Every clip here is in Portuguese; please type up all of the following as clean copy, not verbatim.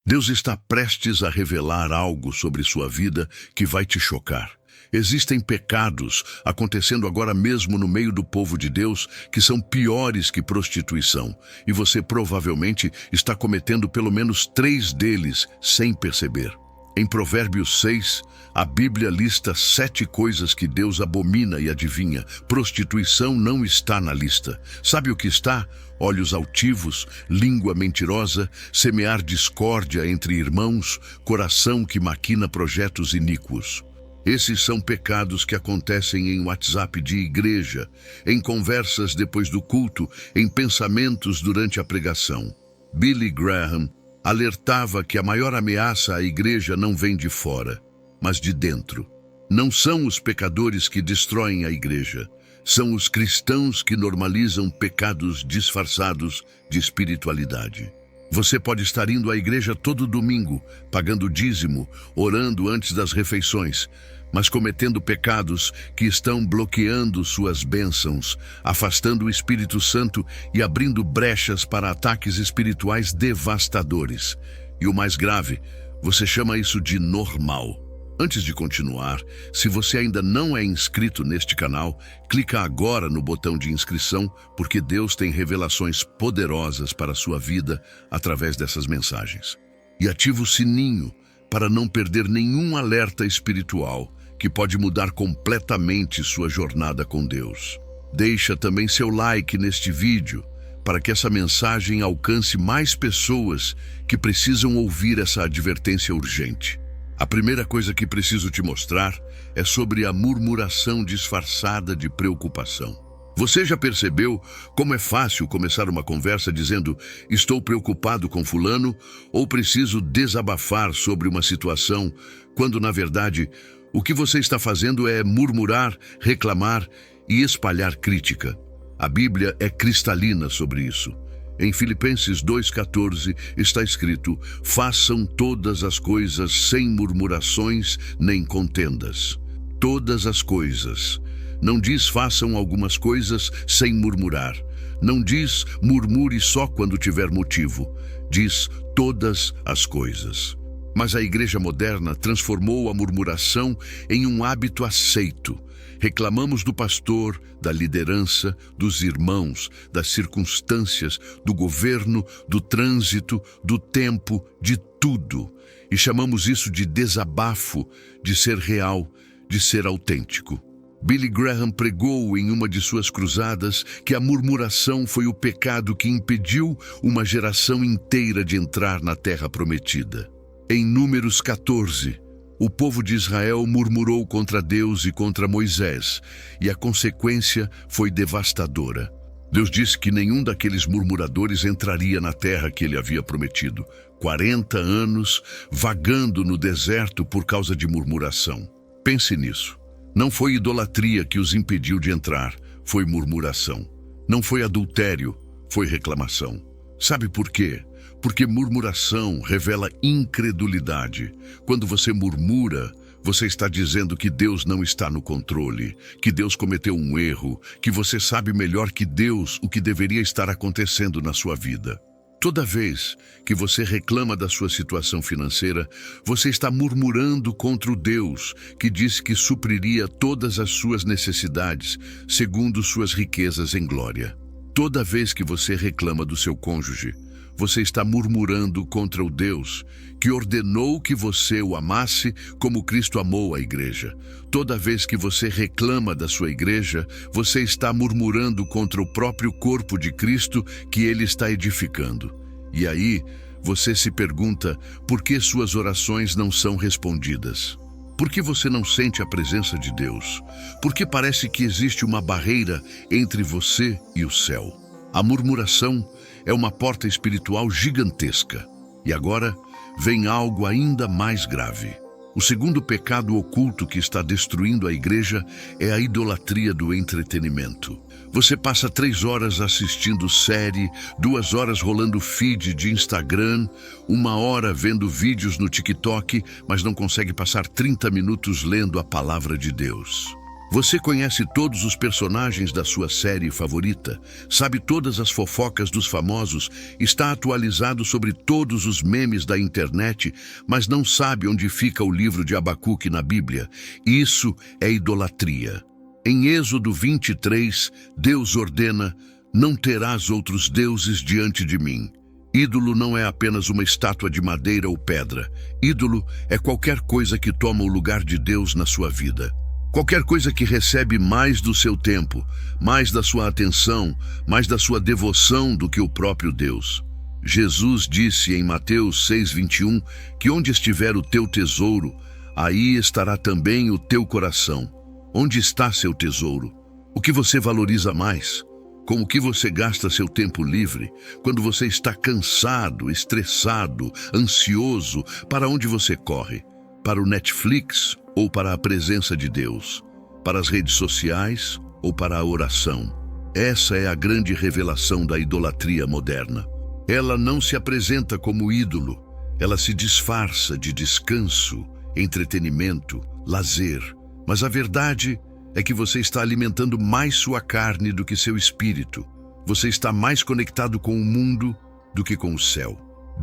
Deus está prestes a revelar algo sobre sua vida que vai te chocar. Existem pecados acontecendo agora mesmo no meio do povo de Deus que são piores que prostituição, e você provavelmente está cometendo pelo menos 3 deles sem perceber. Em Provérbios 6, a Bíblia lista 7 coisas que Deus abomina e adivinha. Prostituição não está na lista. Sabe o que está? Olhos altivos, língua mentirosa, semear discórdia entre irmãos, coração que maquina projetos iníquos. Esses são pecados que acontecem em WhatsApp de igreja, em conversas depois do culto, em pensamentos durante a pregação. Billy Graham alertava que a maior ameaça à igreja não vem de fora, mas de dentro. Não são os pecadores que destroem a igreja, são os cristãos que normalizam pecados disfarçados de espiritualidade. Você pode estar indo à igreja todo domingo, pagando dízimo, orando antes das refeições, mas cometendo pecados que estão bloqueando suas bênçãos, afastando o Espírito Santo e abrindo brechas para ataques espirituais devastadores. E o mais grave, você chama isso de normal. Antes de continuar, se você ainda não é inscrito neste canal, clica agora no botão de inscrição, porque Deus tem revelações poderosas para a sua vida através dessas mensagens. E ativa o sininho para não perder nenhum alerta espiritual que pode mudar completamente sua jornada com Deus. Deixa também seu like neste vídeo para que essa mensagem alcance mais pessoas que precisam ouvir essa advertência urgente. A primeira coisa que preciso te mostrar é sobre a murmuração disfarçada de preocupação. Você já percebeu como é fácil começar uma conversa dizendo "estou preocupado com fulano" ou "preciso desabafar sobre uma situação", quando na verdade o que você está fazendo é murmurar, reclamar e espalhar crítica. A Bíblia é cristalina sobre isso. Em Filipenses 2,14 está escrito: "Façam todas as coisas sem murmurações nem contendas." Todas as coisas. Não diz façam algumas coisas sem murmurar. Não diz murmure só quando tiver motivo. Diz todas as coisas. Mas a igreja moderna transformou a murmuração em um hábito aceito. Reclamamos do pastor, da liderança, dos irmãos, das circunstâncias, do governo, do trânsito, do tempo, de tudo. E chamamos isso de desabafo, de ser real, de ser autêntico. Billy Graham pregou em uma de suas cruzadas que a murmuração foi o pecado que impediu uma geração inteira de entrar na terra prometida. Em Números 14, o povo de Israel murmurou contra Deus e contra Moisés, e a consequência foi devastadora. Deus disse que nenhum daqueles murmuradores entraria na terra que ele havia prometido. 40 anos vagando no deserto por causa de murmuração. Pense nisso. Não foi idolatria que os impediu de entrar, foi murmuração. Não foi adultério, foi reclamação. Sabe por quê? Porque murmuração revela incredulidade. Quando você murmura, você está dizendo que Deus não está no controle, que Deus cometeu um erro, que você sabe melhor que Deus o que deveria estar acontecendo na sua vida. Toda vez que você reclama da sua situação financeira, você está murmurando contra o Deus que disse que supriria todas as suas necessidades, segundo suas riquezas em glória. Toda vez que você reclama do seu cônjuge, você está murmurando contra o Deus que ordenou que você o amasse como Cristo amou a igreja. Toda vez que você reclama da sua igreja, você está murmurando contra o próprio corpo de Cristo que ele está edificando. E aí, você se pergunta por que suas orações não são respondidas. Por que você não sente a presença de Deus? Por que parece que existe uma barreira entre você e o céu? A murmuração é uma porta espiritual gigantesca. E agora vem algo ainda mais grave. O segundo pecado oculto que está destruindo a igreja é a idolatria do entretenimento. Você passa 3 horas assistindo série, 2 horas rolando feed de Instagram, 1 hora vendo vídeos no TikTok, mas não consegue passar 30 minutos lendo a palavra de Deus. Você conhece todos os personagens da sua série favorita, sabe todas as fofocas dos famosos, está atualizado sobre todos os memes da internet, mas não sabe onde fica o livro de Abacuque na Bíblia. Isso é idolatria. Em Êxodo 23, Deus ordena: "Não terás outros deuses diante de mim." Ídolo não é apenas uma estátua de madeira ou pedra. Ídolo é qualquer coisa que toma o lugar de Deus na sua vida. Qualquer coisa que recebe mais do seu tempo, mais da sua atenção, mais da sua devoção do que o próprio Deus. Jesus disse em Mateus 6:21 que onde estiver o teu tesouro, aí estará também o teu coração. Onde está seu tesouro? O que você valoriza mais? Com o que você gasta seu tempo livre? Quando você está cansado, estressado, ansioso, para onde você corre? Para o Netflix ou para a presença de Deus? Para as redes sociais ou para a oração? Essa é a grande revelação da idolatria moderna. Ela não se apresenta como ídolo, ela se disfarça de descanso, entretenimento, lazer. Mas a verdade é que você está alimentando mais sua carne do que seu espírito. Você está mais conectado com o mundo do que com o céu.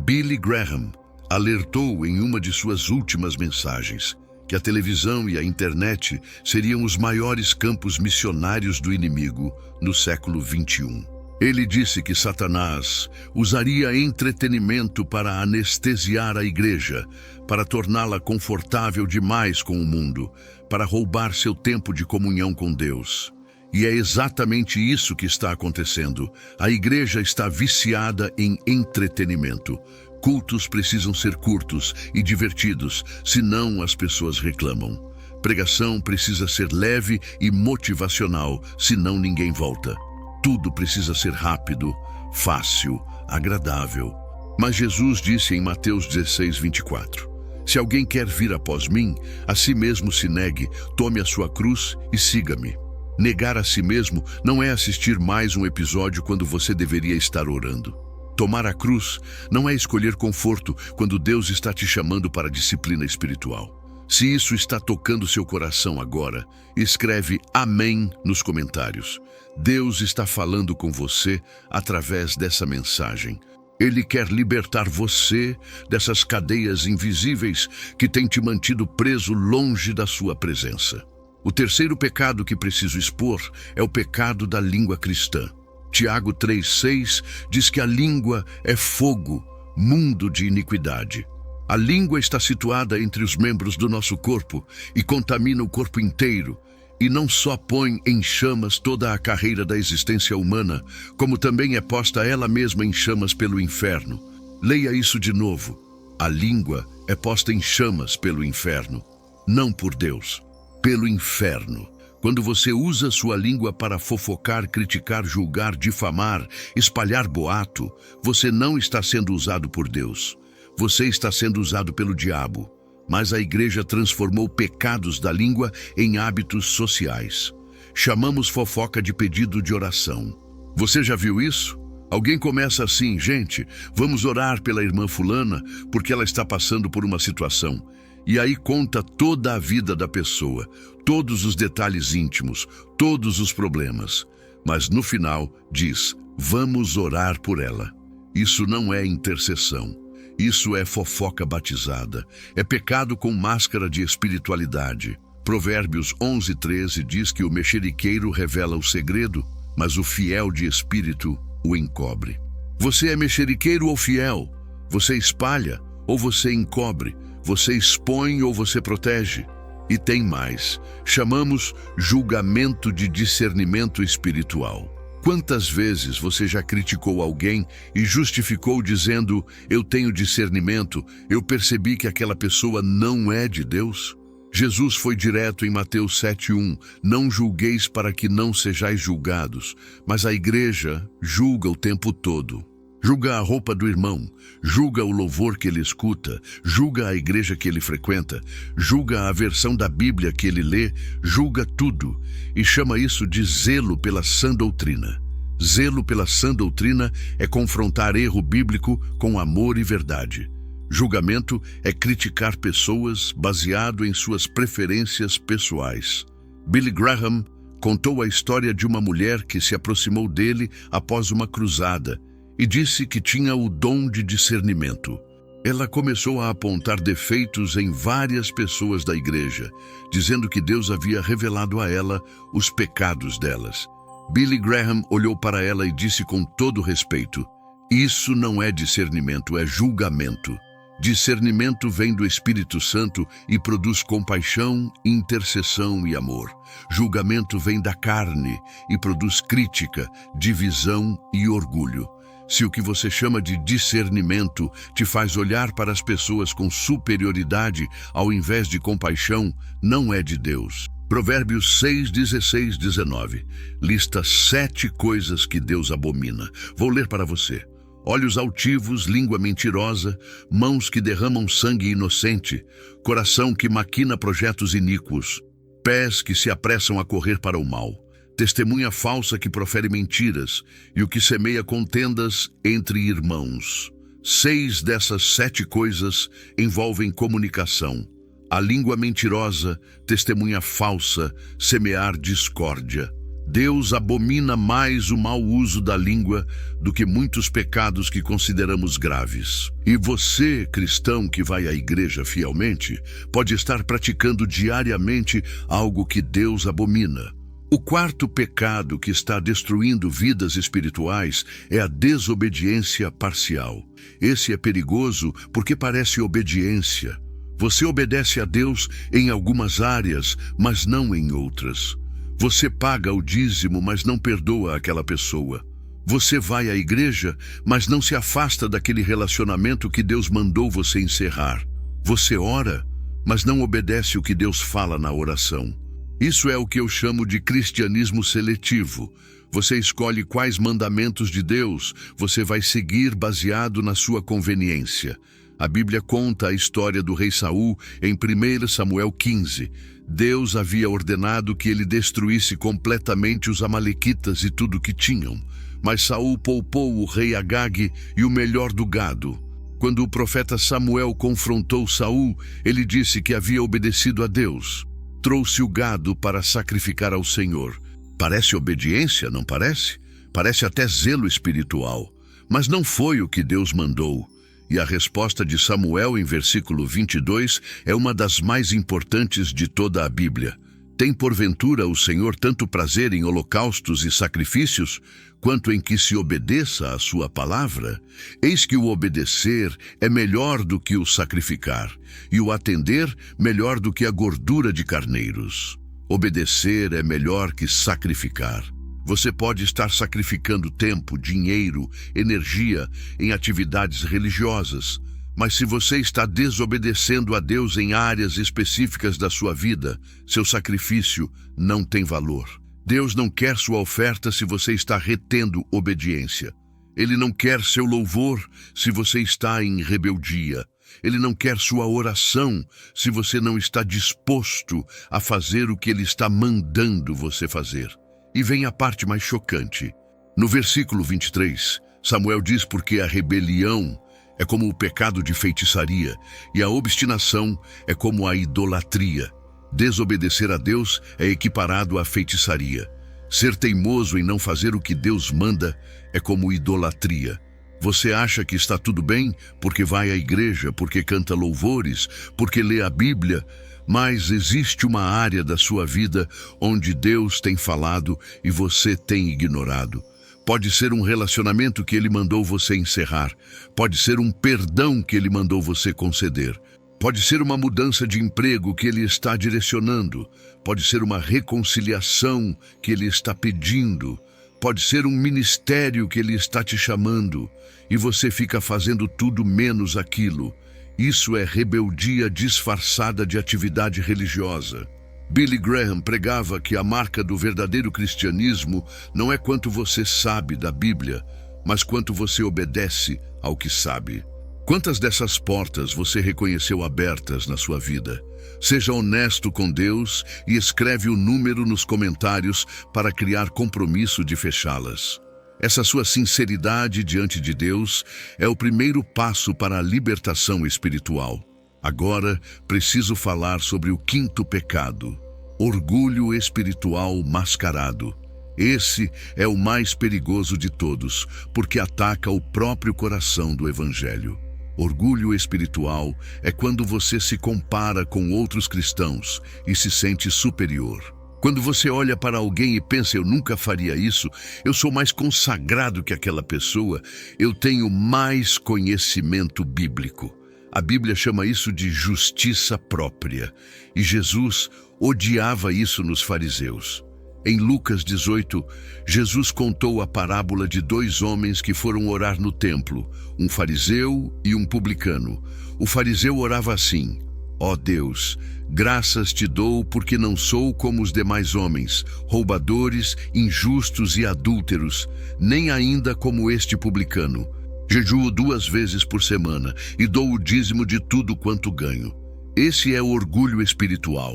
Billy Graham alertou em uma de suas últimas mensagens que a televisão e a internet seriam os maiores campos missionários do inimigo no século XXI. Ele disse que Satanás usaria entretenimento para anestesiar a igreja, para torná-la confortável demais com o mundo, para roubar seu tempo de comunhão com Deus. E é exatamente isso que está acontecendo. A igreja está viciada em entretenimento. Cultos precisam ser curtos e divertidos, senão as pessoas reclamam. Pregação precisa ser leve e motivacional, senão ninguém volta. Tudo precisa ser rápido, fácil, agradável. Mas Jesus disse em Mateus 16:24, "Se alguém quer vir após mim, a si mesmo se negue, tome a sua cruz e siga-me." Negar a si mesmo não é assistir mais um episódio quando você deveria estar orando. Tomar a cruz não é escolher conforto quando Deus está te chamando para a disciplina espiritual. Se isso está tocando seu coração agora, escreve amém nos comentários. Deus está falando com você através dessa mensagem. Ele quer libertar você dessas cadeias invisíveis que têm te mantido preso longe da sua presença. O terceiro pecado que preciso expor é o pecado da língua cristã. Tiago 3:6 diz que a língua é fogo, mundo de iniquidade. A língua está situada entre os membros do nosso corpo e contamina o corpo inteiro, e não só põe em chamas toda a carreira da existência humana, como também é posta ela mesma em chamas pelo inferno. Leia isso de novo. A língua é posta em chamas pelo inferno, não por Deus, pelo inferno. Quando você usa sua língua para fofocar, criticar, julgar, difamar, espalhar boato, você não está sendo usado por Deus. Você está sendo usado pelo diabo. Mas a igreja transformou pecados da língua em hábitos sociais. Chamamos fofoca de pedido de oração. Você já viu isso? Alguém começa assim: gente, vamos orar pela irmã fulana porque ela está passando por uma situação. E aí conta toda a vida da pessoa, todos os detalhes íntimos, todos os problemas. Mas no final diz: vamos orar por ela. Isso não é intercessão. Isso é fofoca batizada. É pecado com máscara de espiritualidade. Provérbios 11:13 diz que o mexeriqueiro revela o segredo, mas o fiel de espírito o encobre. Você é mexeriqueiro ou fiel? Você espalha ou você encobre? Você expõe ou você protege? E tem mais. Chamamos julgamento de discernimento espiritual. Quantas vezes você já criticou alguém e justificou dizendo: eu tenho discernimento, eu percebi que aquela pessoa não é de Deus? Jesus foi direto em Mateus 7:1, não julgueis para que não sejais julgados, mas a igreja julga o tempo todo. Julga a roupa do irmão, julga o louvor que ele escuta, julga a igreja que ele frequenta, julga a versão da Bíblia que ele lê, julga tudo e chama isso de zelo pela sã doutrina. Zelo pela sã doutrina é confrontar erro bíblico com amor e verdade. Julgamento é criticar pessoas baseado em suas preferências pessoais. Billy Graham contou a história de uma mulher que se aproximou dele após uma cruzada e disse que tinha o dom de discernimento. Ela começou a apontar defeitos em várias pessoas da igreja, dizendo que Deus havia revelado a ela os pecados delas. Billy Graham olhou para ela e disse com todo respeito: "Isso não é discernimento, é julgamento. Discernimento vem do Espírito Santo e produz compaixão, intercessão e amor. Julgamento vem da carne e produz crítica, divisão e orgulho. Se o que você chama de discernimento te faz olhar para as pessoas com superioridade ao invés de compaixão, não é de Deus." Provérbios 6, 16, 19. Lista 7 coisas que Deus abomina. Vou ler para você. Olhos altivos, língua mentirosa, mãos que derramam sangue inocente, coração que maquina projetos iníquos, pés que se apressam a correr para o mal, testemunha falsa que profere mentiras e o que semeia contendas entre irmãos. 6 dessas 7 coisas envolvem comunicação. A língua mentirosa, testemunha falsa, semear discórdia. Deus abomina mais o mau uso da língua do que muitos pecados que consideramos graves. E você, cristão que vai à igreja fielmente, pode estar praticando diariamente algo que Deus abomina. O quarto pecado que está destruindo vidas espirituais é a desobediência parcial. Esse é perigoso porque parece obediência. Você obedece a Deus em algumas áreas, mas não em outras. Você paga o dízimo, mas não perdoa aquela pessoa. Você vai à igreja, mas não se afasta daquele relacionamento que Deus mandou você encerrar. Você ora, mas não obedece o que Deus fala na oração. Isso é o que eu chamo de cristianismo seletivo. Você escolhe quais mandamentos de Deus você vai seguir baseado na sua conveniência. A Bíblia conta a história do rei Saul em 1 Samuel 15. Deus havia ordenado que ele destruísse completamente os amalequitas e tudo o que tinham. Mas Saul poupou o rei Agag e o melhor do gado. Quando o profeta Samuel confrontou Saul, ele disse que havia obedecido a Deus. Trouxe o gado para sacrificar ao Senhor. Parece obediência, não parece? Parece até zelo espiritual. Mas não foi o que Deus mandou. E a resposta de Samuel em versículo 22 é uma das mais importantes de toda a Bíblia. Tem porventura o Senhor tanto prazer em holocaustos e sacrifícios, quanto em que se obedeça à sua palavra? Eis que o obedecer é melhor do que o sacrificar, e o atender melhor do que a gordura de carneiros. Obedecer é melhor que sacrificar. Você pode estar sacrificando tempo, dinheiro, energia em atividades religiosas, mas se você está desobedecendo a Deus em áreas específicas da sua vida, seu sacrifício não tem valor. Deus não quer sua oferta se você está retendo obediência. Ele não quer seu louvor se você está em rebeldia. Ele não quer sua oração se você não está disposto a fazer o que Ele está mandando você fazer. E vem a parte mais chocante. No versículo 23, Samuel diz porque a rebelião é como o pecado de feitiçaria e a obstinação é como a idolatria. Desobedecer a Deus é equiparado à feitiçaria. Ser teimoso em não fazer o que Deus manda é como idolatria. Você acha que está tudo bem porque vai à igreja, porque canta louvores, porque lê a Bíblia, mas existe uma área da sua vida onde Deus tem falado e você tem ignorado. Pode ser um relacionamento que Ele mandou você encerrar. Pode ser um perdão que Ele mandou você conceder. Pode ser uma mudança de emprego que Ele está direcionando. Pode ser uma reconciliação que Ele está pedindo. Pode ser um ministério que Ele está te chamando. E você fica fazendo tudo menos aquilo. Isso é rebeldia disfarçada de atividade religiosa. Billy Graham pregava que a marca do verdadeiro cristianismo não é quanto você sabe da Bíblia, mas quanto você obedece ao que sabe. Quantas dessas portas você reconheceu abertas na sua vida? Seja honesto com Deus e escreve o número nos comentários para criar compromisso de fechá-las. Essa sua sinceridade diante de Deus é o primeiro passo para a libertação espiritual. Agora, preciso falar sobre o quinto pecado. Orgulho espiritual mascarado. Esse é o mais perigoso de todos, porque ataca o próprio coração do Evangelho. Orgulho espiritual é quando você se compara com outros cristãos e se sente superior. Quando você olha para alguém e pensa, eu nunca faria isso, eu sou mais consagrado que aquela pessoa, eu tenho mais conhecimento bíblico. A Bíblia chama isso de justiça própria, e Jesus odiava isso nos fariseus. Em Lucas 18, Jesus contou a parábola de 2 homens que foram orar no templo, um fariseu e um publicano. O fariseu orava assim: ó Deus, graças te dou porque não sou como os demais homens, roubadores, injustos e adúlteros, nem ainda como este publicano. Jejuo 2 vezes por semana e dou o dízimo de tudo quanto ganho. Esse é o orgulho espiritual.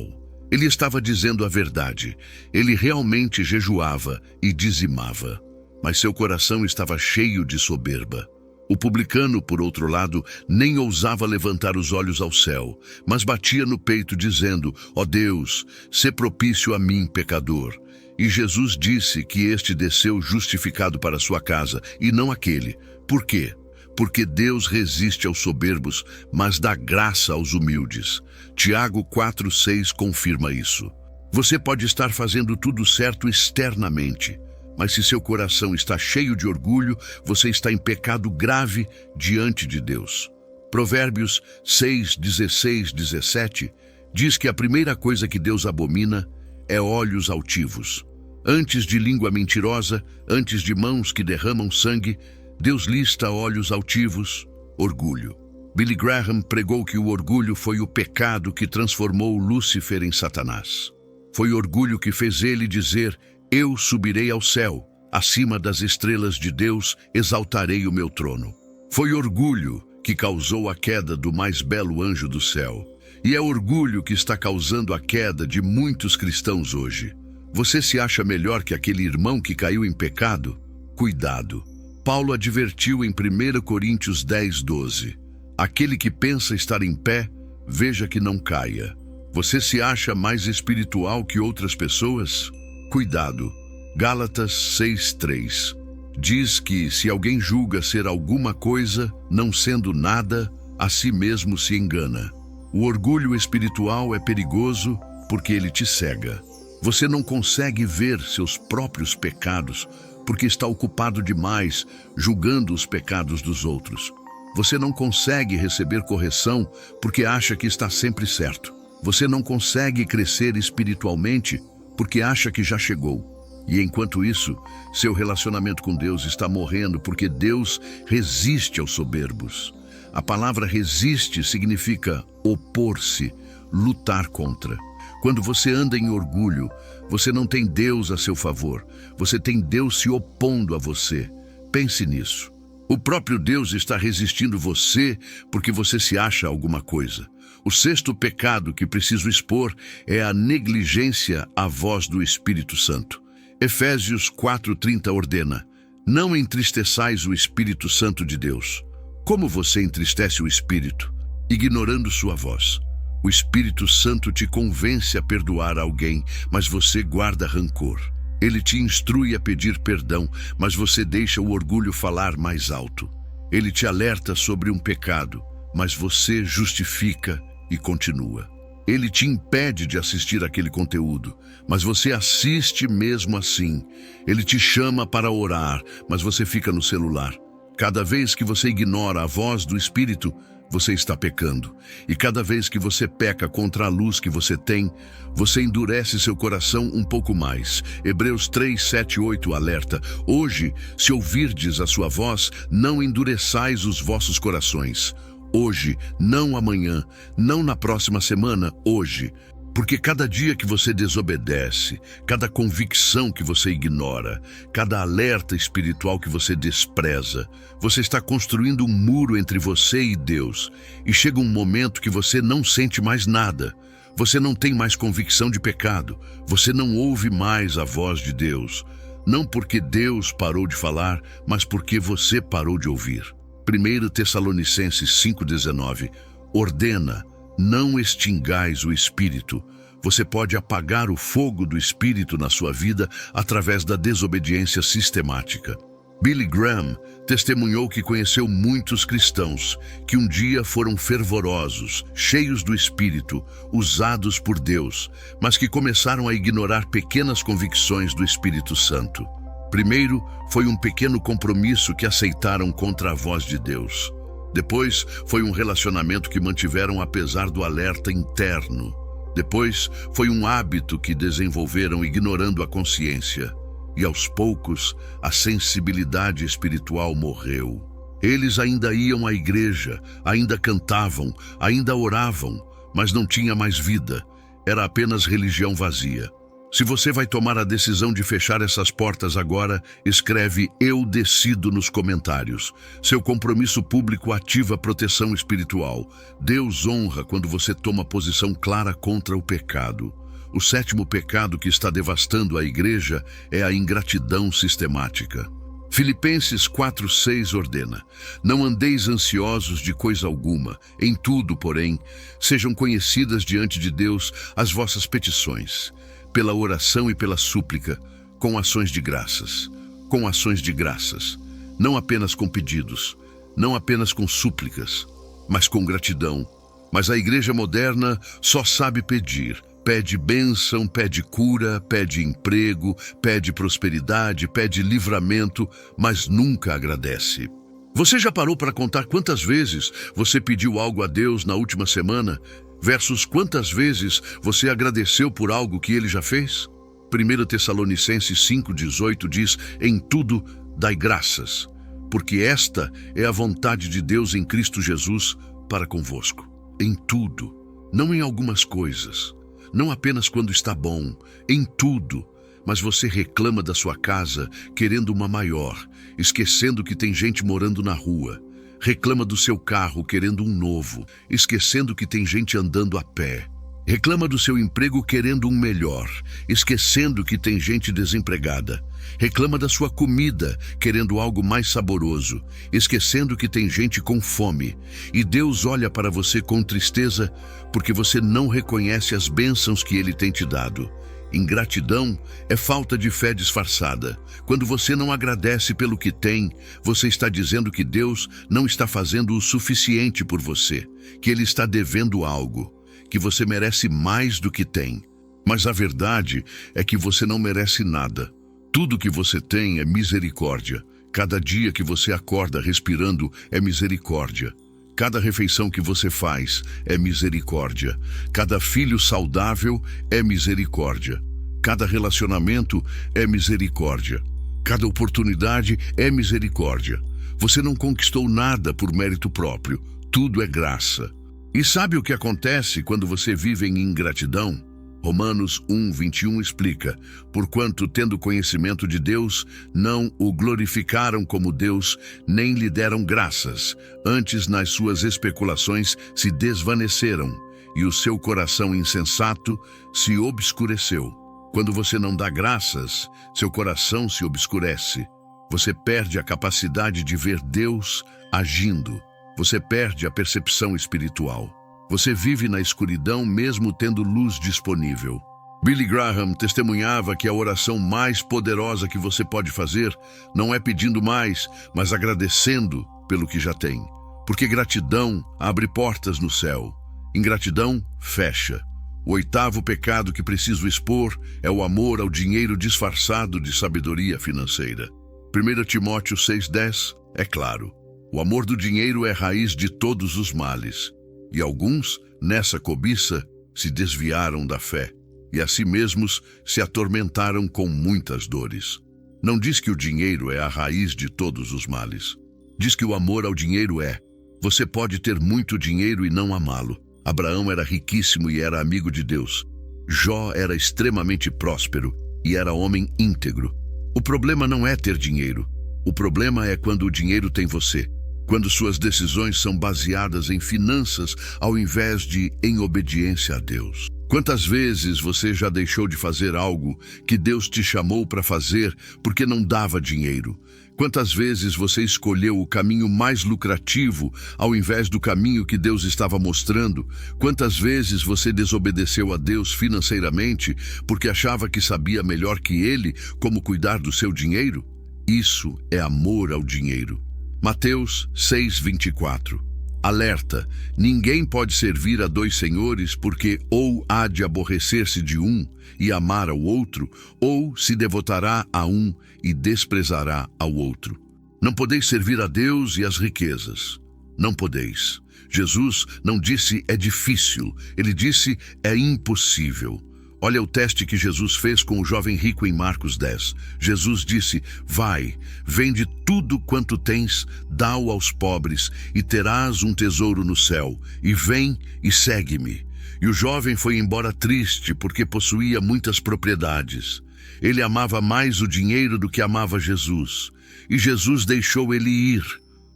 Ele estava dizendo a verdade. Ele realmente jejuava e dizimava, mas seu coração estava cheio de soberba. O publicano, por outro lado, nem ousava levantar os olhos ao céu, mas batia no peito dizendo: ó Deus, sê propício a mim, pecador. E Jesus disse que este desceu justificado para sua casa, e não aquele. Por quê? Porque Deus resiste aos soberbos, mas dá graça aos humildes. Tiago 4,6 confirma isso. Você pode estar fazendo tudo certo externamente, mas se seu coração está cheio de orgulho, você está em pecado grave diante de Deus. Provérbios 6, 16, 17 diz que a primeira coisa que Deus abomina é olhos altivos. Antes de língua mentirosa, antes de mãos que derramam sangue, Deus lista olhos altivos, orgulho. Billy Graham pregou que o orgulho foi o pecado que transformou Lúcifer em Satanás. Foi orgulho que fez ele dizer: eu subirei ao céu, acima das estrelas de Deus exaltarei o meu trono. Foi orgulho que causou a queda do mais belo anjo do céu. E é orgulho que está causando a queda de muitos cristãos hoje. Você se acha melhor que aquele irmão que caiu em pecado? Cuidado. Paulo advertiu em 1 Coríntios 10, 12. Aquele que pensa estar em pé, veja que não caia. Você se acha mais espiritual que outras pessoas? Cuidado. Gálatas 6, 3. Diz que se alguém julga ser alguma coisa, não sendo nada, a si mesmo se engana. O orgulho espiritual é perigoso porque ele te cega. Você não consegue ver seus próprios pecados porque está ocupado demais julgando os pecados dos outros. Você não consegue receber correção porque acha que está sempre certo. Você não consegue crescer espiritualmente porque acha que já chegou. E enquanto isso, seu relacionamento com Deus está morrendo porque Deus resiste aos soberbos. A palavra resiste significa opor-se, lutar contra. Quando você anda em orgulho, você não tem Deus a seu favor. Você tem Deus se opondo a você. Pense nisso. O próprio Deus está resistindo você porque você se acha alguma coisa. O 6º pecado que preciso expor é a negligência à voz do Espírito Santo. Efésios 4:30 ordena: não entristeçais o Espírito Santo de Deus. Como você entristece o Espírito? Ignorando sua voz. O Espírito Santo te convence a perdoar alguém, mas você guarda rancor. Ele te instrui a pedir perdão, mas você deixa o orgulho falar mais alto. Ele te alerta sobre um pecado, mas você justifica e continua. Ele te impede de assistir aquele conteúdo, mas você assiste mesmo assim. Ele te chama para orar, mas você fica no celular. Cada vez que você ignora a voz do Espírito, você está pecando. E cada vez que você peca contra a luz que você tem, você endurece seu coração um pouco mais. Hebreus 3, 7, 8 alerta: hoje, se ouvirdes a sua voz, não endureçais os vossos corações. Hoje, não amanhã, não na próxima semana, hoje. Porque cada dia que você desobedece, cada convicção que você ignora, cada alerta espiritual que você despreza, você está construindo um muro entre você e Deus. E chega um momento que você não sente mais nada. Você não tem mais convicção de pecado. Você não ouve mais a voz de Deus. Não porque Deus parou de falar, mas porque você parou de ouvir. 1 Tessalonicenses 5,19 ordena: não extingais o Espírito, Você pode apagar o fogo do Espírito na sua vida através da desobediência sistemática. Billy Graham testemunhou que conheceu muitos cristãos que um dia foram fervorosos, cheios do Espírito, usados por Deus, mas que começaram a ignorar pequenas convicções do Espírito Santo. Primeiro, foi um pequeno compromisso que aceitaram contra a voz de Deus. Depois, foi um relacionamento que mantiveram apesar do alerta interno. Depois, foi um hábito que desenvolveram ignorando a consciência. E aos poucos, a sensibilidade espiritual morreu. Eles ainda iam à igreja, ainda cantavam, ainda oravam, mas não tinha mais vida. Era apenas religião vazia. Se você vai tomar a decisão de fechar essas portas agora, escreve "Eu decido" nos comentários. Seu compromisso público ativa a proteção espiritual. Deus honra quando você toma posição clara contra o pecado. O 7º pecado que está devastando a igreja é a ingratidão sistemática. Filipenses 4:6 ordena: "Não andeis ansiosos de coisa alguma, em tudo, porém, sejam conhecidas diante de Deus as vossas petições, pela oração e pela súplica, com ações de graças." Com ações de graças, não apenas com pedidos, não apenas com súplicas, mas com gratidão. Mas a igreja moderna só sabe pedir. Pede bênção, pede cura, pede emprego, pede prosperidade, pede livramento, mas nunca agradece. Você já parou para contar quantas vezes você pediu algo a Deus na última semana, versus quantas vezes você agradeceu por algo que Ele já fez? 1 Tessalonicenses 5:18 diz: "Em tudo dai graças, porque esta é a vontade de Deus em Cristo Jesus para convosco." Em tudo, não em algumas coisas. Não apenas quando está bom, em tudo. Mas você reclama da sua casa querendo uma maior, esquecendo que tem gente morando na rua. Reclama do seu carro querendo um novo, esquecendo que tem gente andando a pé. Reclama do seu emprego querendo um melhor, esquecendo que tem gente desempregada. Reclama da sua comida, querendo algo mais saboroso, esquecendo que tem gente com fome. E Deus olha para você com tristeza porque você não reconhece as bênçãos que Ele tem te dado. Ingratidão é falta de fé disfarçada. Quando você não agradece pelo que tem, você está dizendo que Deus não está fazendo o suficiente por você, que Ele está devendo algo, que você merece mais do que tem. Mas a verdade é que você não merece nada. Tudo que você tem é misericórdia. Cada dia que você acorda respirando é misericórdia. Cada refeição que você faz é misericórdia. Cada filho saudável é misericórdia. Cada relacionamento é misericórdia. Cada oportunidade é misericórdia. Você não conquistou nada por mérito próprio. Tudo é graça. E sabe o que acontece quando você vive em ingratidão? Romanos 1:21 explica: "Porquanto, tendo conhecimento de Deus, não o glorificaram como Deus, nem lhe deram graças. Antes, nas suas especulações, se desvaneceram, e o seu coração insensato se obscureceu." Quando você não dá graças, seu coração se obscurece. Você perde a capacidade de ver Deus agindo. Você perde a percepção espiritual. Você vive na escuridão mesmo tendo luz disponível. Billy Graham testemunhava que a oração mais poderosa que você pode fazer não é pedindo mais, mas agradecendo pelo que já tem. Porque gratidão abre portas no céu. Ingratidão fecha. O 8º pecado que preciso expor é o amor ao dinheiro disfarçado de sabedoria financeira. 1 Timóteo 6:10 é claro: "O amor do dinheiro é raiz de todos os males." E alguns, nessa cobiça, se desviaram da fé, e a si mesmos se atormentaram com muitas dores. Não diz que o dinheiro é a raiz de todos os males. Diz que o amor ao dinheiro é. Você pode ter muito dinheiro e não amá-lo. Abraão era riquíssimo e era amigo de Deus. Jó era extremamente próspero e era homem íntegro. O problema não é ter dinheiro. O problema é quando o dinheiro tem você. Quando suas decisões são baseadas em finanças ao invés de em obediência a Deus. Quantas vezes você já deixou de fazer algo que Deus te chamou para fazer porque não dava dinheiro? Quantas vezes você escolheu o caminho mais lucrativo ao invés do caminho que Deus estava mostrando? Quantas vezes você desobedeceu a Deus financeiramente porque achava que sabia melhor que Ele como cuidar do seu dinheiro? Isso é amor ao dinheiro. Mateus 6:24. Alerta: ninguém pode servir a dois senhores, porque ou há de aborrecer-se de um e amar ao outro, ou se devotará a um e desprezará ao outro. Não podeis servir a Deus e às riquezas. Não podeis. Jesus não disse é difícil, ele disse é impossível. Olha o teste que Jesus fez com o jovem rico em Marcos 10. Jesus disse: vai, vende tudo quanto tens, dá-o aos pobres, e terás um tesouro no céu, e vem e segue-me. E o jovem foi embora triste, porque possuía muitas propriedades. Ele amava mais o dinheiro do que amava Jesus. E Jesus deixou ele ir,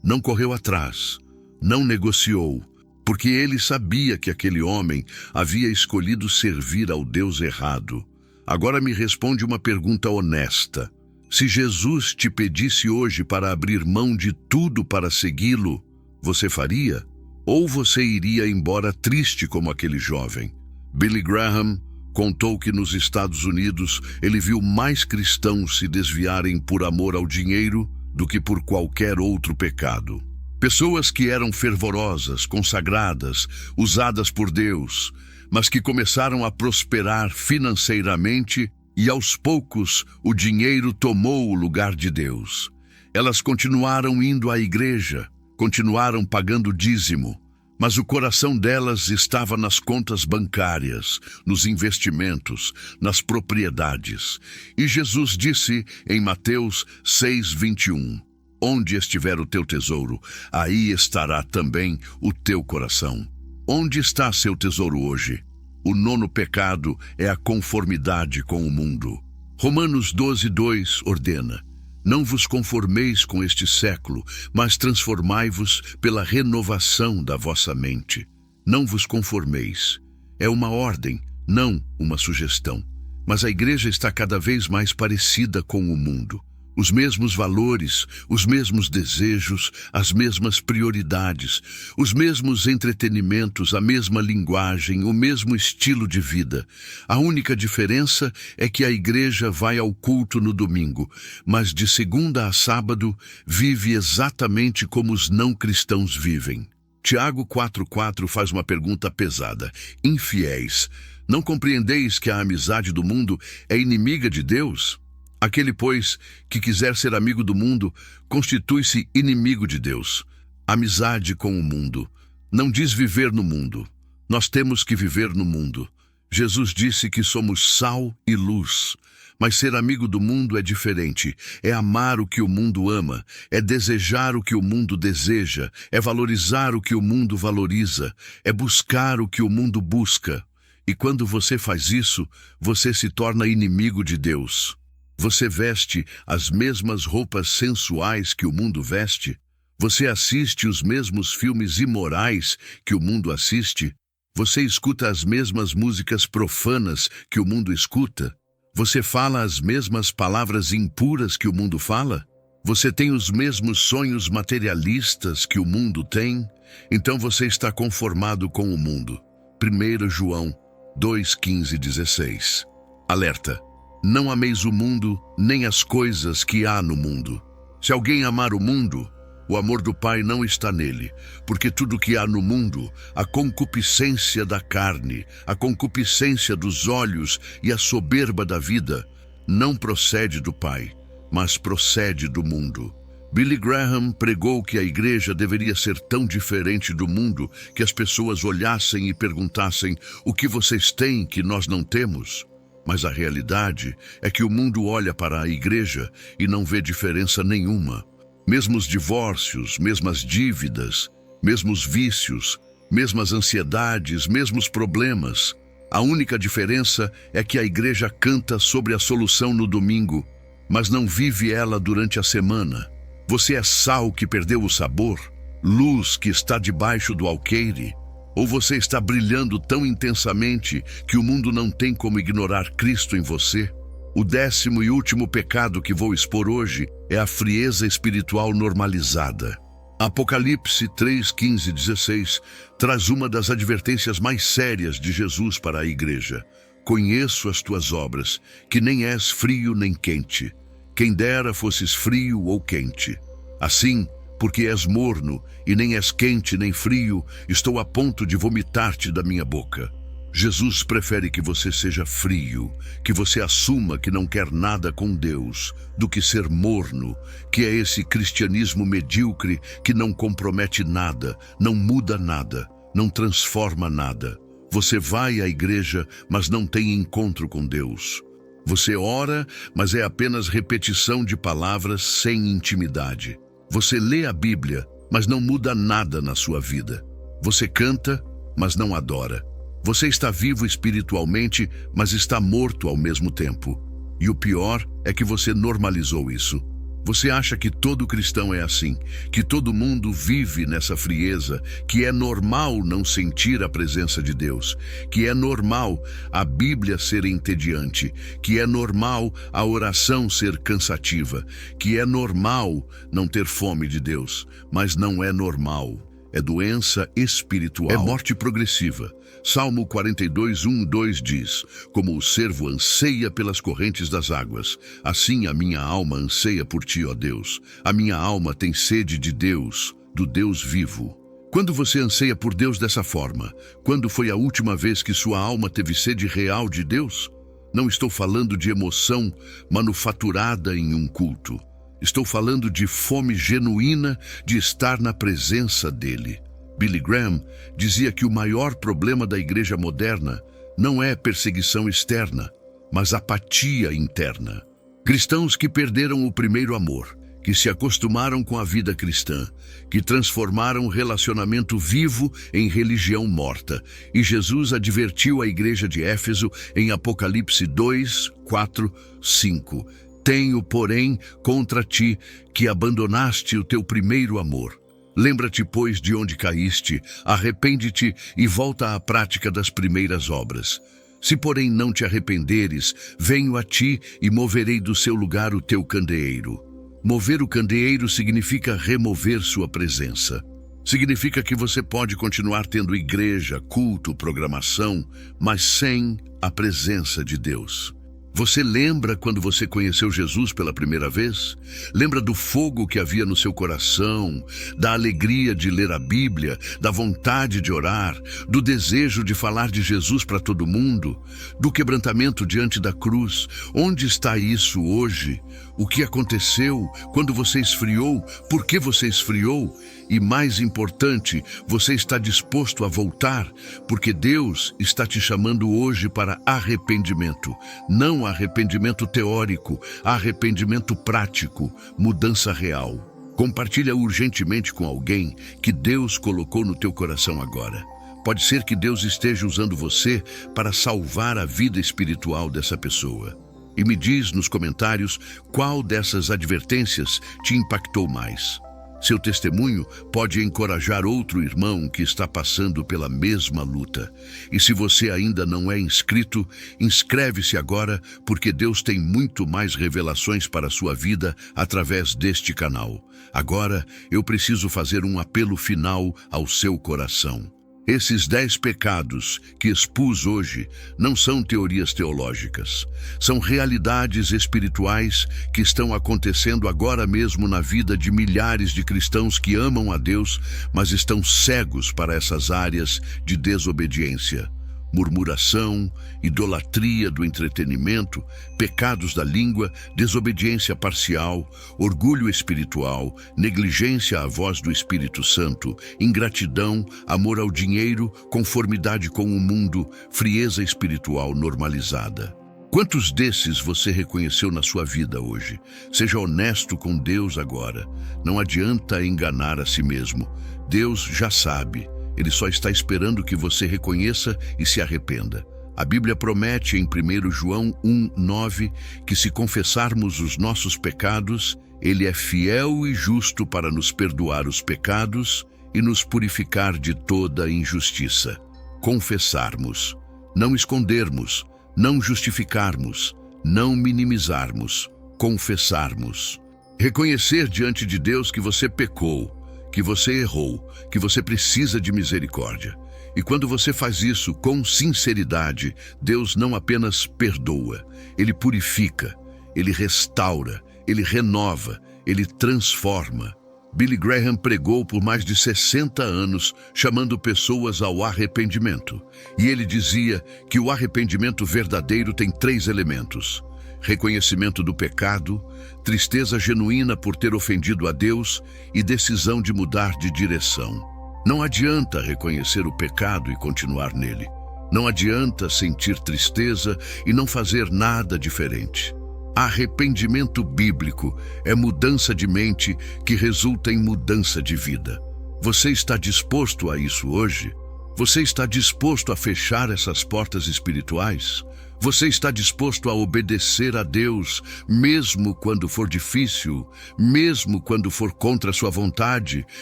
não correu atrás, não negociou, porque ele sabia que aquele homem havia escolhido servir ao Deus errado. Agora me responde uma pergunta honesta. Se Jesus te pedisse hoje para abrir mão de tudo para segui-lo, você faria? Ou você iria embora triste como aquele jovem? Billy Graham contou que nos Estados Unidos ele viu mais cristãos se desviarem por amor ao dinheiro do que por qualquer outro pecado. Pessoas que eram fervorosas, consagradas, usadas por Deus, mas que começaram a prosperar financeiramente e aos poucos o dinheiro tomou o lugar de Deus. Elas continuaram indo à igreja, continuaram pagando dízimo, mas o coração delas estava nas contas bancárias, nos investimentos, nas propriedades. E Jesus disse em Mateus 6:21, onde estiver o teu tesouro, aí estará também o teu coração. Onde está seu tesouro hoje? O nono pecado é a conformidade com o mundo. Romanos 12:2 ordena: não vos conformeis com este século, mas transformai-vos pela renovação da vossa mente. Não vos conformeis. É uma ordem, não uma sugestão. Mas a igreja está cada vez mais parecida com o mundo. Os mesmos valores, os mesmos desejos, as mesmas prioridades, os mesmos entretenimentos, a mesma linguagem, o mesmo estilo de vida. A única diferença é que a igreja vai ao culto no domingo, mas de segunda a sábado vive exatamente como os não cristãos vivem. Tiago 4:4 faz uma pergunta pesada. Infiéis, não compreendeis que a amizade do mundo é inimiga de Deus? Aquele, pois, que quiser ser amigo do mundo, constitui-se inimigo de Deus. Amizade com o mundo. Não diz viver no mundo. Nós temos que viver no mundo. Jesus disse que somos sal e luz. Mas ser amigo do mundo é diferente. É amar o que o mundo ama. É desejar o que o mundo deseja. É valorizar o que o mundo valoriza. É buscar o que o mundo busca. E quando você faz isso, você se torna inimigo de Deus. Você veste as mesmas roupas sensuais que o mundo veste? Você assiste os mesmos filmes imorais que o mundo assiste? Você escuta as mesmas músicas profanas que o mundo escuta? Você fala as mesmas palavras impuras que o mundo fala? Você tem os mesmos sonhos materialistas que o mundo tem? Então você está conformado com o mundo. 1 João 2:15-16. Alerta: não ameis o mundo, nem as coisas que há no mundo. Se alguém amar o mundo, o amor do Pai não está nele, porque tudo que há no mundo, a concupiscência da carne, a concupiscência dos olhos e a soberba da vida, não procede do Pai, mas procede do mundo. Billy Graham pregou que a igreja deveria ser tão diferente do mundo que as pessoas olhassem e perguntassem: o que vocês têm que nós não temos? Mas a realidade é que o mundo olha para a igreja e não vê diferença nenhuma. Mesmos divórcios, mesmas dívidas, mesmos vícios, mesmas ansiedades, mesmos problemas. A única diferença é que a igreja canta sobre a solução no domingo, mas não vive ela durante a semana. Você é sal que perdeu o sabor, luz que está debaixo do alqueire. Ou você está brilhando tão intensamente que o mundo não tem como ignorar Cristo em você? O 10º e último pecado que vou expor hoje é a frieza espiritual normalizada. Apocalipse 3, 15 e 16 traz uma das advertências mais sérias de Jesus para a igreja. Conheço as tuas obras, que nem és frio nem quente. Quem dera fosses frio ou quente. Assim, porque és morno e nem és quente nem frio, estou a ponto de vomitar-te da minha boca. Jesus prefere que você seja frio, que você assuma que não quer nada com Deus, do que ser morno, que é esse cristianismo medíocre que não compromete nada, não muda nada, não transforma nada. Você vai à igreja, mas não tem encontro com Deus. Você ora, mas é apenas repetição de palavras sem intimidade. Você lê a Bíblia, mas não muda nada na sua vida. Você canta, mas não adora. Você está vivo espiritualmente, mas está morto ao mesmo tempo. E o pior é que você normalizou isso. Você acha que todo cristão é assim, que todo mundo vive nessa frieza, que é normal não sentir a presença de Deus, que é normal a Bíblia ser entediante, que é normal a oração ser cansativa, que é normal não ter fome de Deus, mas não é normal. É doença espiritual. É morte progressiva. Salmo 42, 1, 2 diz: como o cervo anseia pelas correntes das águas, assim a minha alma anseia por ti, ó Deus. A minha alma tem sede de Deus, do Deus vivo. Quando você anseia por Deus dessa forma, quando foi a última vez que sua alma teve sede real de Deus? Não estou falando de emoção manufaturada em um culto. Estou falando de fome genuína de estar na presença dele. Billy Graham dizia que o maior problema da igreja moderna não é perseguição externa, mas apatia interna. Cristãos que perderam o primeiro amor, que se acostumaram com a vida cristã, que transformaram o relacionamento vivo em religião morta. E Jesus advertiu a igreja de Éfeso em Apocalipse 2, 4, 5. Tenho, porém, contra ti que abandonaste o teu primeiro amor. Lembra-te, pois, de onde caíste, arrepende-te e volta à prática das primeiras obras. Se, porém, não te arrependeres, venho a ti e moverei do seu lugar o teu candeeiro. Mover o candeeiro significa remover sua presença. Significa que você pode continuar tendo igreja, culto, programação, mas sem a presença de Deus. Você lembra quando você conheceu Jesus pela primeira vez? Lembra do fogo que havia no seu coração, da alegria de ler a Bíblia, da vontade de orar, do desejo de falar de Jesus para todo mundo, do quebrantamento diante da cruz? Onde está isso hoje? O que aconteceu? Quando você esfriou? Por que você esfriou? E mais importante, você está disposto a voltar? Porque Deus está te chamando hoje para arrependimento. Não arrependimento teórico, arrependimento prático, mudança real. Compartilha urgentemente com alguém que Deus colocou no teu coração agora. Pode ser que Deus esteja usando você para salvar a vida espiritual dessa pessoa. E me diz nos comentários qual dessas advertências te impactou mais. Seu testemunho pode encorajar outro irmão que está passando pela mesma luta. E se você ainda não é inscrito, inscreve-se agora, porque Deus tem muito mais revelações para a sua vida através deste canal. Agora, eu preciso fazer um apelo final ao seu coração. Esses 10 pecados que expus hoje não são teorias teológicas. São realidades espirituais que estão acontecendo agora mesmo na vida de milhares de cristãos que amam a Deus, mas estão cegos para essas áreas de desobediência. Murmuração, idolatria do entretenimento, pecados da língua, desobediência parcial, orgulho espiritual, negligência à voz do Espírito Santo, ingratidão, amor ao dinheiro, conformidade com o mundo, frieza espiritual normalizada. Quantos desses você reconheceu na sua vida hoje? Seja honesto com Deus agora. Não adianta enganar a si mesmo. Deus já sabe. Ele só está esperando que você reconheça e se arrependa. A Bíblia promete em 1 João 1:9 que se confessarmos os nossos pecados, Ele é fiel e justo para nos perdoar os pecados e nos purificar de toda injustiça. Confessarmos, não escondermos, não justificarmos, não minimizarmos, confessarmos. Reconhecer diante de Deus que você pecou, que você errou, que você precisa de misericórdia. E quando você faz isso com sinceridade, Deus não apenas perdoa, Ele purifica, Ele restaura, Ele renova, Ele transforma. Billy Graham pregou por mais de 60 anos, chamando pessoas ao arrependimento. E ele dizia que o arrependimento verdadeiro tem 3 elementos: reconhecimento do pecado, tristeza genuína por ter ofendido a Deus e decisão de mudar de direção. Não adianta reconhecer o pecado e continuar nele. Não adianta sentir tristeza e não fazer nada diferente. Arrependimento bíblico é mudança de mente que resulta em mudança de vida. Você está disposto a isso hoje? Você está disposto a fechar essas portas espirituais? Você está disposto a obedecer a Deus, mesmo quando for difícil, mesmo quando for contra a sua vontade,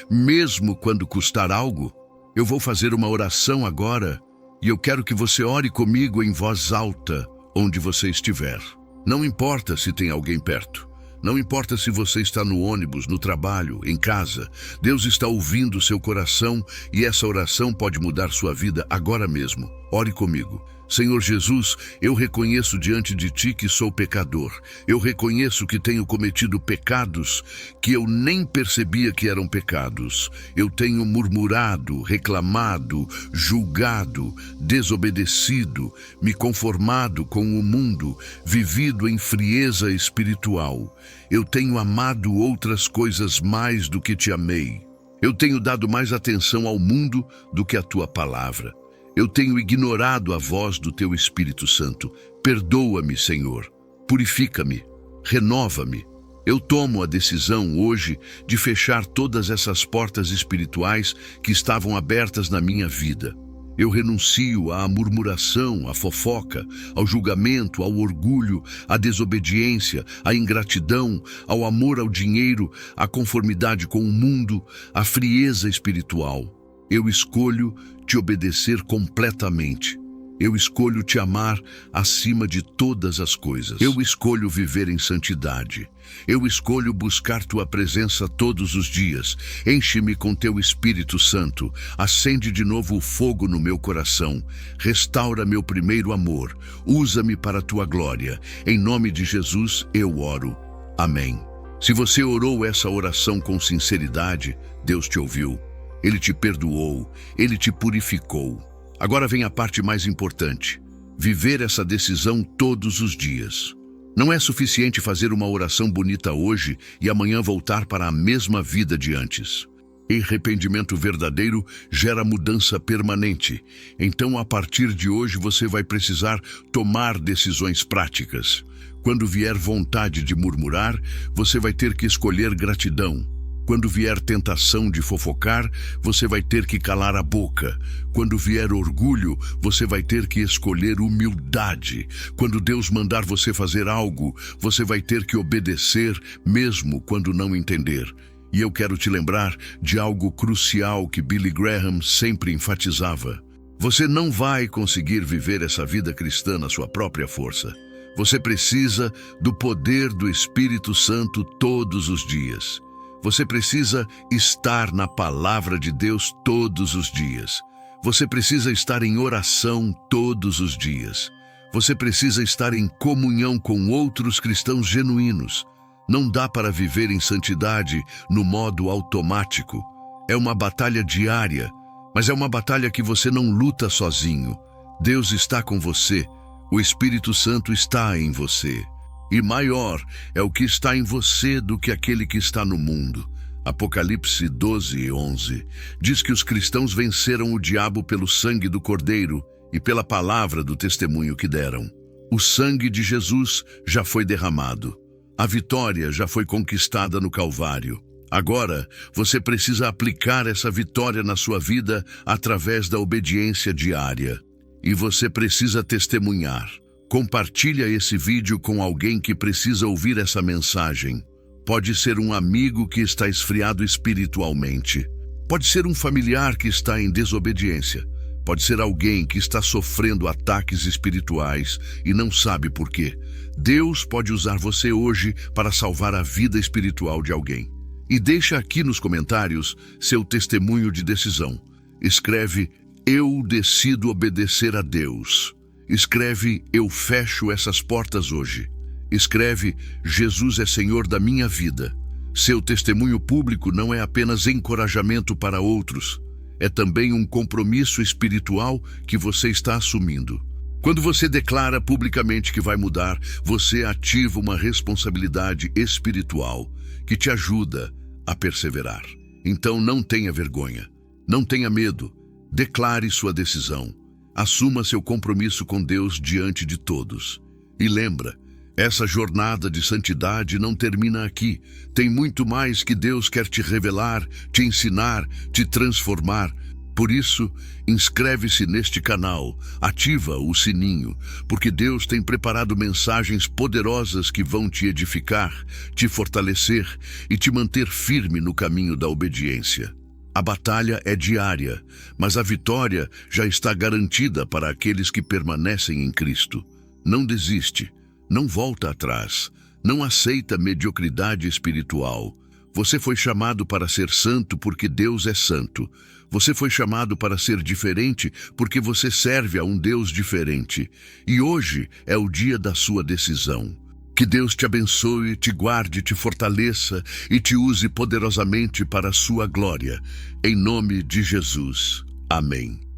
mesmo quando custar algo? Eu vou fazer uma oração agora e eu quero que você ore comigo em voz alta, onde você estiver. Não importa se tem alguém perto. Não importa se você está no ônibus, no trabalho, em casa. Deus está ouvindo seu coração e essa oração pode mudar sua vida agora mesmo. Ore comigo. Senhor Jesus, eu reconheço diante de Ti que sou pecador. Eu reconheço que tenho cometido pecados que eu nem percebia que eram pecados. Eu tenho murmurado, reclamado, julgado, desobedecido, me conformado com o mundo, vivido em frieza espiritual. Eu tenho amado outras coisas mais do que Te amei. Eu tenho dado mais atenção ao mundo do que à Tua palavra. Eu tenho ignorado a voz do Teu Espírito Santo. Perdoa-me, Senhor. Purifica-me. Renova-me. Eu tomo a decisão hoje de fechar todas essas portas espirituais que estavam abertas na minha vida. Eu renuncio à murmuração, à fofoca, ao julgamento, ao orgulho, à desobediência, à ingratidão, ao amor ao dinheiro, à conformidade com o mundo, à frieza espiritual. Eu escolho Te obedecer completamente. Eu escolho Te amar acima de todas as coisas. Eu escolho viver em santidade. Eu escolho buscar Tua presença todos os dias. Enche-me com Teu Espírito Santo. Acende de novo o fogo no meu coração. Restaura meu primeiro amor. Usa-me para a Tua glória. Em nome de Jesus eu oro. Amém. Se você orou essa oração com sinceridade, Deus te ouviu. Ele te perdoou, Ele te purificou. Agora vem a parte mais importante: viver essa decisão todos os dias. Não é suficiente fazer uma oração bonita hoje e amanhã voltar para a mesma vida de antes. Arrependimento verdadeiro gera mudança permanente. Então, a partir de hoje, você vai precisar tomar decisões práticas. Quando vier vontade de murmurar, você vai ter que escolher gratidão. Quando vier tentação de fofocar, você vai ter que calar a boca. Quando vier orgulho, você vai ter que escolher humildade. Quando Deus mandar você fazer algo, você vai ter que obedecer, mesmo quando não entender. E eu quero te lembrar de algo crucial que Billy Graham sempre enfatizava. Você não vai conseguir viver essa vida cristã na sua própria força. Você precisa do poder do Espírito Santo todos os dias. Você precisa estar na palavra de Deus todos os dias. Você precisa estar em oração todos os dias. Você precisa estar em comunhão com outros cristãos genuínos. Não dá para viver em santidade no modo automático. É uma batalha diária, mas é uma batalha que você não luta sozinho. Deus está com você. O Espírito Santo está em você. E maior é o que está em você do que aquele que está no mundo. Apocalipse 12:11 diz que os cristãos venceram o diabo pelo sangue do Cordeiro e pela palavra do testemunho que deram. O sangue de Jesus já foi derramado. A vitória já foi conquistada no Calvário. Agora, você precisa aplicar essa vitória na sua vida através da obediência diária. E você precisa testemunhar. Compartilha esse vídeo com alguém que precisa ouvir essa mensagem. Pode ser um amigo que está esfriado espiritualmente. Pode ser um familiar que está em desobediência. Pode ser alguém que está sofrendo ataques espirituais e não sabe por quê. Deus pode usar você hoje para salvar a vida espiritual de alguém. E deixa aqui nos comentários seu testemunho de decisão. Escreve: eu decido obedecer a Deus. Escreve: eu fecho essas portas hoje. Escreve: Jesus é Senhor da minha vida. Seu testemunho público não é apenas encorajamento para outros, é também um compromisso espiritual que você está assumindo. Quando você declara publicamente que vai mudar, você ativa uma responsabilidade espiritual que te ajuda a perseverar. Então não tenha vergonha, não tenha medo, declare sua decisão, assuma seu compromisso com Deus diante de todos. E lembra, essa jornada de santidade não termina aqui. Tem muito mais que Deus quer te revelar, te ensinar, te transformar. Por isso, inscreve-se neste canal, ativa o sininho, porque Deus tem preparado mensagens poderosas que vão te edificar, te fortalecer e te manter firme no caminho da obediência. A batalha é diária, mas a vitória já está garantida para aqueles que permanecem em Cristo. Não desiste. Não volta atrás, não aceita mediocridade espiritual. Você foi chamado para ser santo porque Deus é santo. Você foi chamado para ser diferente porque você serve a um Deus diferente. E hoje é o dia da sua decisão. Que Deus te abençoe, te guarde, te fortaleça e te use poderosamente para a sua glória. Em nome de Jesus. Amém.